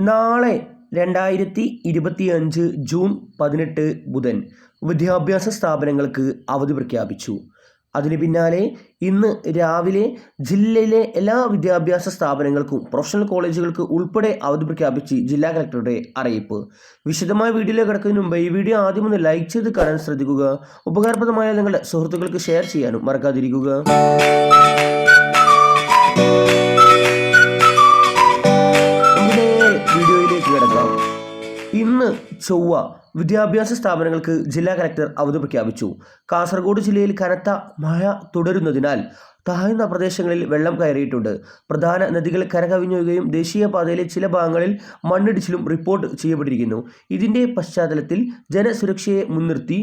നാളെ 2025 ജൂൺ 18 ബുധൻ വിദ്യാഭ്യാസ സ്ഥാപനങ്ങൾക്ക് അവധി പ്രഖ്യാപിച്ചു. അതിന് പിന്നാലെ ഇന്ന് രാവിലെ ജില്ലയിലെ എല്ലാ വിദ്യാഭ്യാസ സ്ഥാപനങ്ങൾക്കും പ്രൊഫഷണൽ കോളേജുകൾക്ക് ഉൾപ്പെടെ അവധി പ്രഖ്യാപിച്ച് ജില്ലാ കളക്ടറുടെ അറിയിപ്പ്. വിശദമായ വീഡിയോയിലേക്ക് കിടക്കുന്നതിന് മുമ്പ് ഈ വീഡിയോ ആദ്യം ഒന്ന് ലൈക്ക് ചെയ്ത് കാണാൻ ശ്രദ്ധിക്കുക. ഉപകാരപ്രദമായ നിങ്ങളുടെ സുഹൃത്തുക്കൾക്ക് ഷെയർ ചെയ്യാനും മറക്കാതിരിക്കുക. ഇന്ന് ചൊവ്വ വിദ്യാഭ്യാസ സ്ഥാപനങ്ങൾക്ക് ജില്ലാ കളക്ടർ അവധി പ്രഖ്യാപിച്ചു. കാസർഗോഡ് ജില്ലയിൽ കനത്ത മഴ തുടരുന്നതിനാൽ താഴ്ന്ന പ്രദേശങ്ങളിൽ വെള്ളം കയറിയിട്ടുണ്ട്. പ്രധാന നദികൾ കരകവിഞ്ഞൊഴുകുകയും ദേശീയപാതയിലെ ചില ഭാഗങ്ങളിൽ മണ്ണിടിച്ചിലും റിപ്പോർട്ട് ചെയ്യപ്പെട്ടിരിക്കുന്നു. ഇതിൻ്റെ പശ്ചാത്തലത്തിൽ ജനസുരക്ഷയെ മുൻനിർത്തി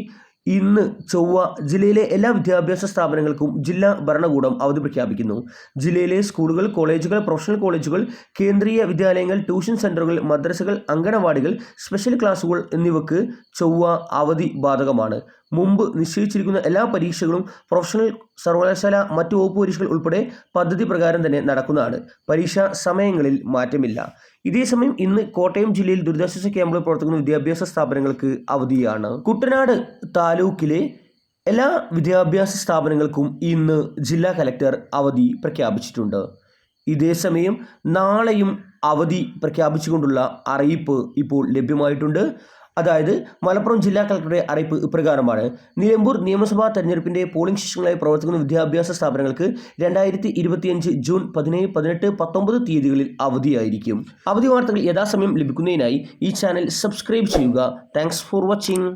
ഇന്ന് ചൊവ്വ ജില്ലയിലെ എല്ലാ വിദ്യാഭ്യാസ സ്ഥാപനങ്ങൾക്കും ജില്ലാ ഭരണകൂടം അവധി പ്രഖ്യാപിക്കുന്നു. ജില്ലയിലെ സ്കൂളുകൾ, കോളേജുകൾ, പ്രൊഫഷണൽ കോളേജുകൾ, കേന്ദ്രീയ വിദ്യാലയങ്ങൾ, ട്യൂഷൻ സെൻ്ററുകൾ, മദ്രസകൾ, അങ്കണവാടികൾ, സ്പെഷ്യൽ ക്ലാസുകൾ എന്നിവയ്ക്ക് ചൊവ്വ അവധി ബാധകമാണ്. മുമ്പ് നിശ്ചയിച്ചിരിക്കുന്ന എല്ലാ പരീക്ഷകളും പ്രൊഫഷണൽ, സർവകലാശാല, മറ്റു വകുപ്പ് പരീക്ഷകൾ ഉൾപ്പെടെ പദ്ധതി പ്രകാരം തന്നെ നടക്കുന്നതാണ്. പരീക്ഷാ സമയങ്ങളിൽ മാറ്റമില്ല. ഇതേസമയം ഇന്ന് കോട്ടയം ജില്ലയിൽ ദുരിതാശ്വാസ ക്യാമ്പുകൾ പ്രവർത്തിക്കുന്ന വിദ്യാഭ്യാസ സ്ഥാപനങ്ങൾക്ക് അവധിയാണ്. കുട്ടനാട് താലൂക്കിലെ എല്ലാ വിദ്യാഭ്യാസ സ്ഥാപനങ്ങൾക്കും ഇന്ന് ജില്ലാ കലക്ടർ അവധി പ്രഖ്യാപിച്ചിട്ടുണ്ട്. ഇതേസമയം നാളെയും അവധി പ്രഖ്യാപിച്ചുകൊണ്ടുള്ള അറിയിപ്പ് ഇപ്പോൾ ലഭ്യമായിട്ടുണ്ട്. അതായത് മലപ്പുറം ജില്ലാ കളക്ടറുടെ അറിയിപ്പ് ഇപ്രകാരമാണ്. നിലമ്പൂർ നിയമസഭാ തെരഞ്ഞെടുപ്പിൻ്റെ പോളിംഗ് സ്റ്റേഷനുകളായി പ്രവർത്തിക്കുന്ന വിദ്യാഭ്യാസ സ്ഥാപനങ്ങൾക്ക് 2025 ജൂൺ 17, 18, 19 തീയതികളിൽ അവധിയായിരിക്കും. അവധി വാർത്തകൾ യഥാസമയം ലഭിക്കുന്നതിനായി ഈ ചാനൽ സബ്സ്ക്രൈബ് ചെയ്യുക. Thanks for watching.